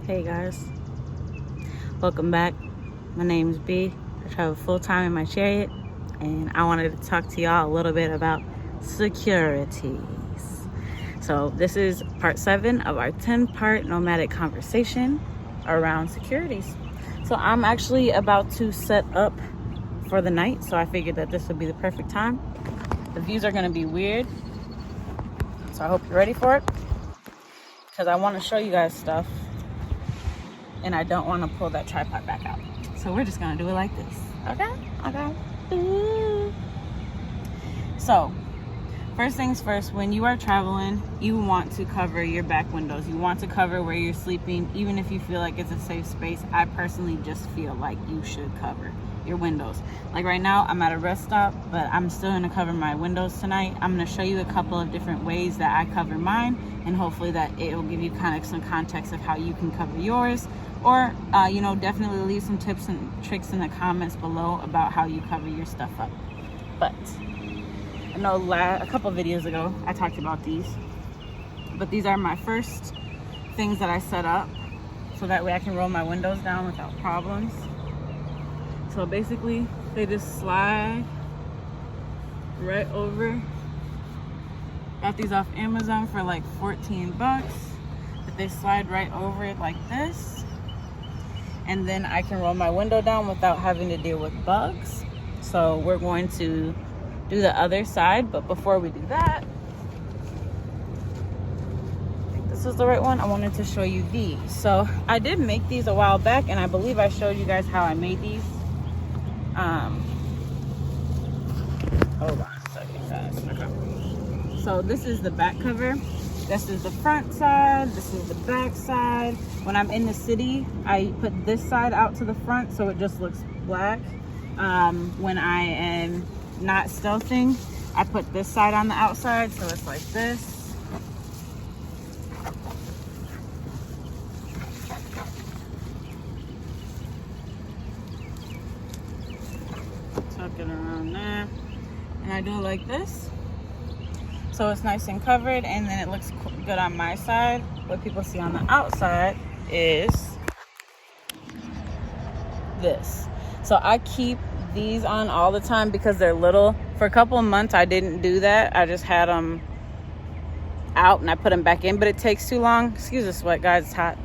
Hey guys, welcome back. My name is B. I travel full-time in my chariot, and I wanted to talk to y'all a little bit about securities. So this is part 7 of our 10-part nomadic conversation around securities. So I'm actually about to set up for the night, so I figured that this would be the perfect time. The views are going to be weird, so I hope you're ready for it, because I want to show you guys stuff and I don't want to pull that tripod back out. So we're just gonna do it like this. Okay. Ooh. So first things first, when you are traveling, you want to cover your back windows. You want to cover where you're sleeping, even if you feel like it's a safe space. I personally just feel like you should cover your windows. Like right now, I'm at a rest stop, but I'm still gonna cover my windows tonight. I'm gonna show you a couple of different ways that I cover mine, and hopefully that it will give you kind of some context of how you can cover yours. Or, definitely leave some tips and tricks in the comments below about how you cover your stuff up. But I know a couple videos ago I talked about these, but these are my first things that I set up so that way I can roll my windows down without problems. So basically they just slide right over. Got these off Amazon for like 14 bucks, but they slide right over it like this. And then I can roll my window down without having to deal with bugs. So we're going to do the other side, but before we do that, I think this is the right one. I wanted to show you these. So I did make these a while back, and I believe I showed you guys how I made these. Hold on a second, guys. Okay. So this is the back cover. This is the front side, this is the back side. When I'm in the city, I put this side out to the front so it just looks black. When I am not stealthing, I put this side on the outside so it's like this. Tuck it around there. And I do it like this. So it's nice and covered, and then it looks good on my side. What people see on the outside is this. So I keep these on all the time because they're little. For a couple of months I didn't do that. I just had them out and I put them back in, but it takes too long. Excuse the sweat, guys, it's hot.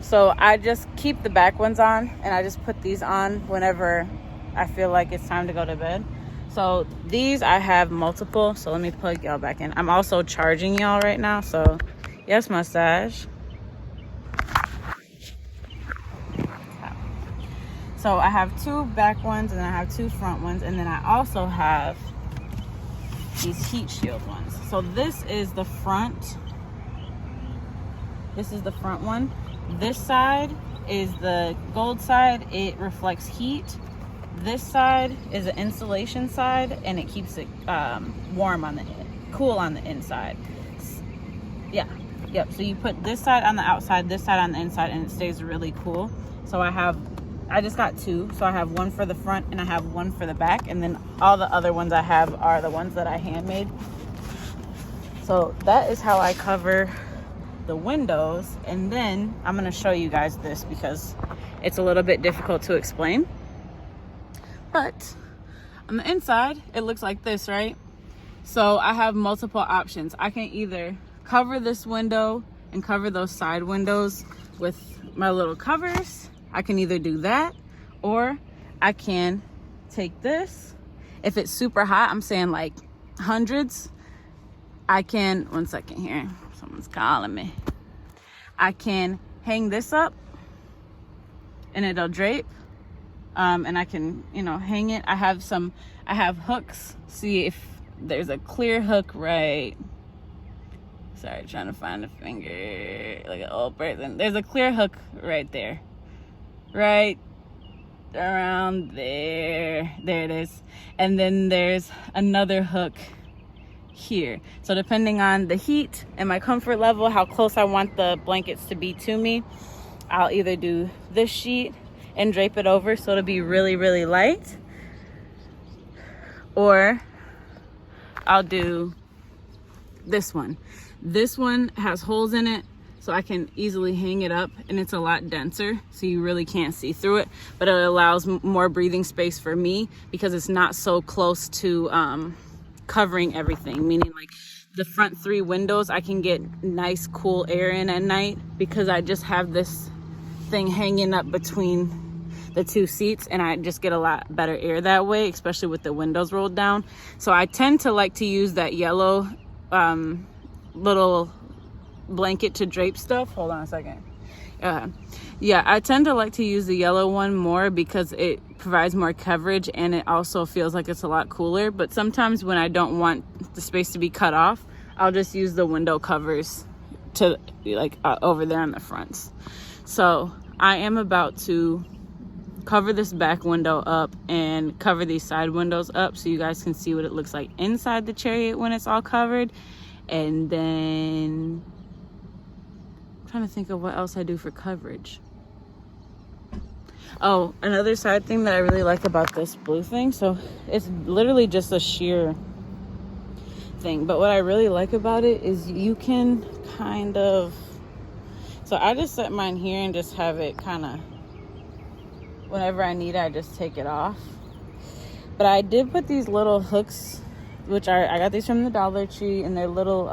So I just keep the back ones on, and I just put these on whenever I feel like it's time to go to bed. So these I have multiple, so let me plug y'all back in. I'm also charging y'all right now, so yes, mustache. So I have 2 back ones and I have 2 front ones, and then I also have these heat shield ones. So this is the front. This is the front one. This side is the gold side. It reflects heat. This side is an insulation side, and it keeps it warm on the cool on the inside. Yep. So you put this side on the outside, this side on the inside, and it stays really cool. So I just got 2. So I have one for the front and I have one for the back, and then all the other ones I have are the ones that I handmade. So that is how I cover the windows. And then I'm going to show you guys this because it's a little bit difficult to explain. But on the inside, it looks like this, right? So I have multiple options. I can either cover this window and cover those side windows with my little covers. I can either do that, or I can take this. If it's super hot, I'm saying like hundreds, I can, one second here, someone's calling me. I can hang this up and it'll drape. And I can, hang it. I have hooks. See if there's a clear hook right. Sorry, trying to find a finger like an old person. There's a clear hook right there. Right around there. There it is. And then there's another hook here. So depending on the heat and my comfort level, how close I want the blankets to be to me, I'll either do this sheet and drape it over so it'll be really, really light, or I'll do this one. This one has holes in it so I can easily hang it up, and it's a lot denser, so you really can't see through it, but it allows more breathing space for me because it's not so close to covering everything, meaning like the front 3 windows I can get nice cool air in at night because I just have this thing hanging up between the 2 seats, and I just get a lot better air that way, especially with the windows rolled down. So I tend to like to use that yellow little blanket to drape stuff. Hold on a second. Yeah, I tend to like to use the yellow one more because it provides more coverage, and it also feels like it's a lot cooler. But sometimes when I don't want the space to be cut off, I'll just use the window covers to like over there on the fronts. So I am about to cover this back window up and cover these side windows up so you guys can see what it looks like inside the Chariot when it's all covered. And then I'm trying to think of what else I do for coverage. Oh, another side thing that I really like about this blue thing, so it's literally just a sheer thing, but what I really like about it is you can kind of, so I just set mine here and just have it kind of, whenever I need it, I just take it off. But I did put these little hooks, which I got these from the Dollar Tree, and they're little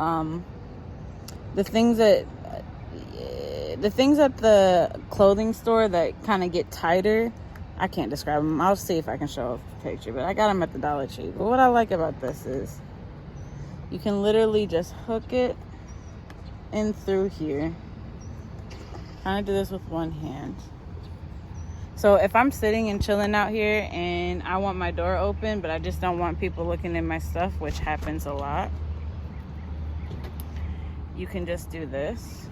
the things at the clothing store that kind of get tighter. I can't describe them. I'll see if I can show a picture, but I got them at the Dollar Tree. But what I like about this is you can literally just hook it in through here. Kind of do this with one hand. So if I'm sitting and chilling out here and I want my door open, but I just don't want people looking in my stuff, which happens a lot, you can just do this.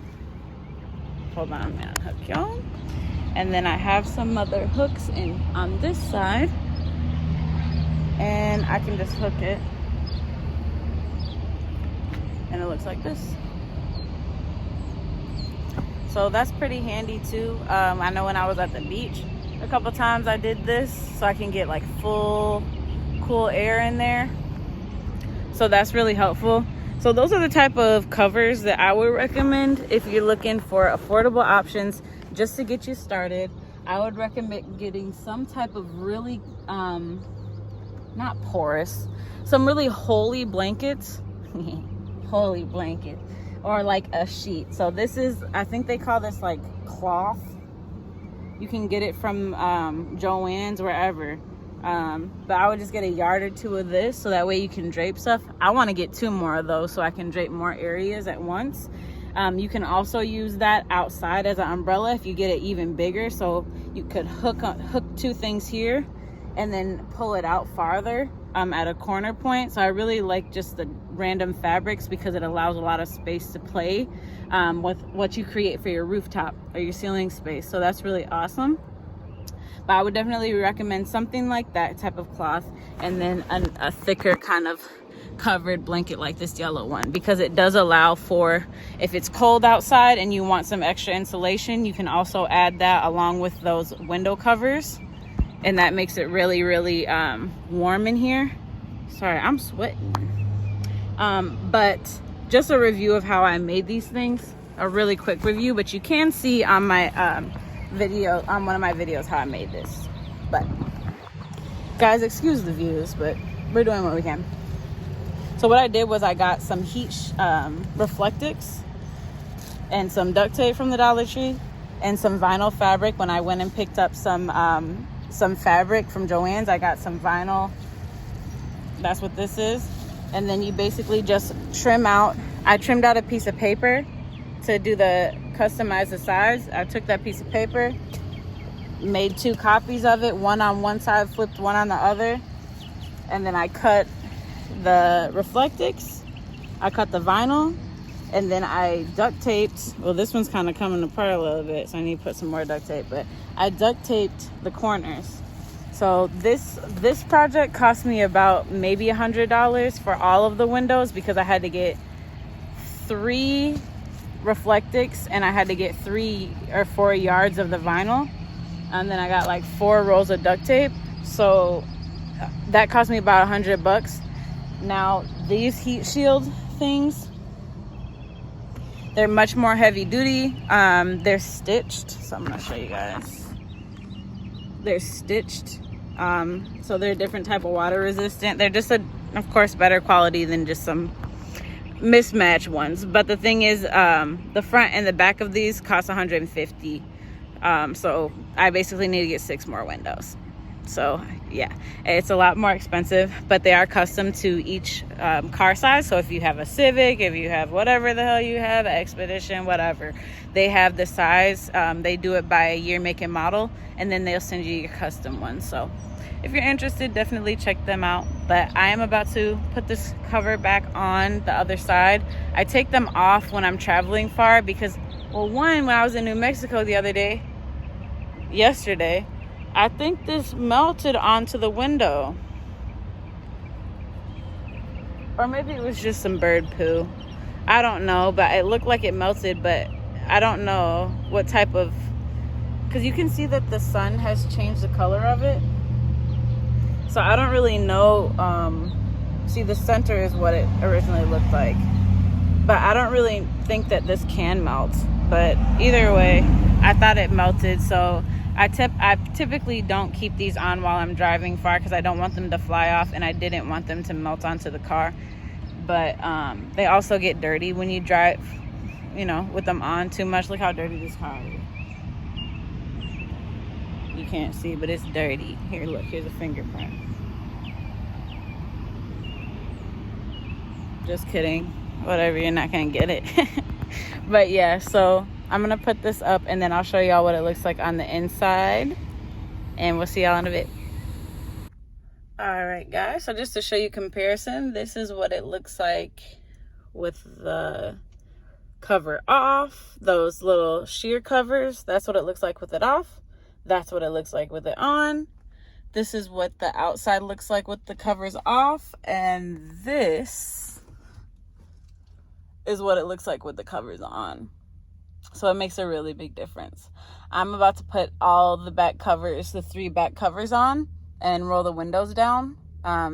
Hold on, I'm gonna hook y'all. And then I have some other hooks in on this side, and I can just hook it, and it looks like this. So that's pretty handy too. I know when I was at the beach a couple times I did this so I can get like full cool air in there. So that's really helpful. So those are the type of covers that I would recommend if you're looking for affordable options just to get you started. I would recommend getting some type of really, not porous, some really holey blankets. Holey blanket, or like a sheet. So this is, I think they call this like cloth. You can get it from Joann's, wherever. But I would just get a yard or 2 of this so that way you can drape stuff. I want to get 2 more of those so I can drape more areas at once. You can also use that outside as an umbrella if you get it even bigger. So you could hook 2 things here and then pull it out farther at a corner point. So I really like just the random fabrics because it allows a lot of space to play with what you create for your rooftop or your ceiling space. So that's really awesome. But I would definitely recommend something like that type of cloth, and then a thicker kind of covered blanket like this yellow one, because it does allow for, if it's cold outside and you want some extra insulation, you can also add that along with those window covers, and that makes it really, really warm in here. Sorry, I'm sweating. But just a review of how I made these things, a really quick review, but you can see on my video, on one of my videos, how I made this. But guys, excuse the views, but we're doing what we can. So what I did was I got some heat Reflectix and some duct tape from the Dollar Tree and some vinyl fabric. When I went and picked up some fabric from Joann's, I got some vinyl. That's what this is. And then you basically just trim out. I trimmed out a piece of paper to do customize the size. I took that piece of paper, made 2 copies of it, one on one side, flipped one on the other, and then I cut the Reflectix, I cut the vinyl, and then I duct taped. Well, this one's kind of coming apart a little bit, so I need to put some more duct tape, but I duct taped the corners. So this project cost me about maybe $100 for all of the windows, because I had to get 3 Reflectix and I had to get 3 or 4 yards of the vinyl, and then I got like 4 rolls of duct tape. So that cost me about $100. Now these heat shield things, They're much more heavy duty. They're stitched, so I'm gonna show you guys. They're stitched, so they're a different type of water resistant. They're just of course better quality than just some mismatched ones. But the thing is, the front and the back of these cost $150. So I basically need to get 6 more windows. So yeah, it's a lot more expensive, but they are custom to each car size. So if you have a Civic, if you have whatever the hell you have, Expedition, whatever, they have the size. They do it by year, make, and model, and then they'll send you your custom one. So if you're interested, definitely check them out. But I am about to put this cover back on the other side. I take them off when I'm traveling far because, well, one, when I was in New Mexico the other day, yesterday, I think this melted onto the window. Or maybe it was just some bird poo. I don't know, but it looked like it melted, but I don't know what type of, because you can see that the sun has changed the color of it. So I don't really know. See, the center is what it originally looked like, but I don't really think that this can melt. But either way, I thought it melted, so I typically don't keep these on while I'm driving far because I don't want them to fly off, and I didn't want them to melt onto the car. But they also get dirty when you drive, you know, with them on too much. Look how dirty this car is. You can't see, but it's dirty. Here, look, here's a fingerprint. Just kidding. Whatever, you're not gonna get it. But yeah, so I'm gonna put this up and then I'll show y'all what it looks like on the inside, and we'll see y'all in a bit. All right, guys, so just to show you comparison, this is what it looks like with the cover off. Those little sheer covers, that's what it looks like with it off. That's what it looks like with it on. This is what the outside looks like with the covers off, and this is what it looks like with the covers on. So it makes a really big difference. I'm about to put all the back covers, the 3 back covers on, and roll the windows down,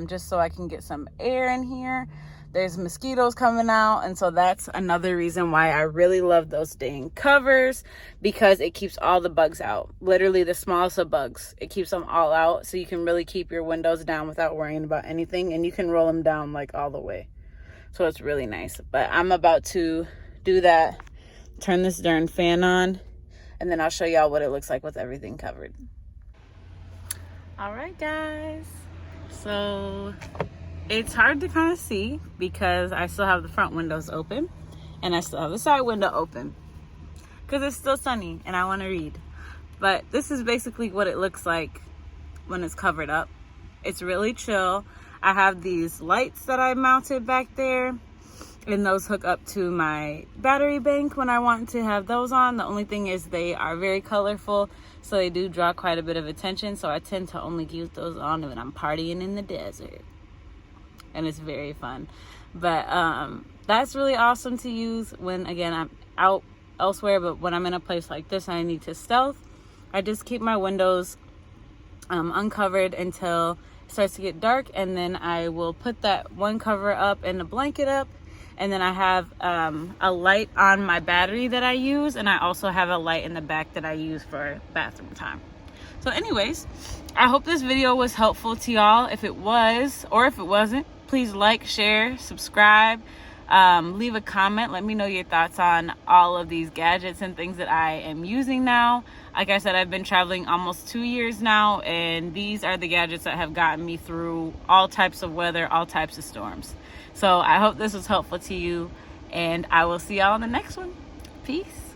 just so I can get some air in here. There's mosquitoes coming out, and so that's another reason why I really love those dang covers, because it keeps all the bugs out. Literally the smallest of bugs, it keeps them all out, so you can really keep your windows down without worrying about anything, and you can roll them down like all the way. So it's really nice. But I'm about to do that, turn this darn fan on, and then I'll show y'all what it looks like with everything covered. All right, guys, so it's hard to kind of see because I still have the front windows open and I still have the side window open because it's still sunny and I want to read. But this is basically what it looks like when it's covered up. It's really chill. I have these lights that I mounted back there, and those hook up to my battery bank when I want to have those on. The only thing is they are very colorful, so they do draw quite a bit of attention, so I tend to only use those on when I'm partying in the desert, and it's very fun. But that's really awesome to use when, again, I'm out elsewhere, but when I'm in a place like this and I need to stealth, I just keep my windows uncovered until it starts to get dark, and then I will put that one cover up and the blanket up. And then I have a light on my battery that I use, and I also have a light in the back that I use for bathroom time. So anyways, I hope this video was helpful to y'all. If it was, or if it wasn't, please like, share, subscribe, leave a comment. Let me know your thoughts on all of these gadgets and things that I am using now. Like I said, I've been traveling almost 2 years now, and these are the gadgets that have gotten me through all types of weather, all types of storms. So I hope this was helpful to you, and I will see y'all in the next one. Peace.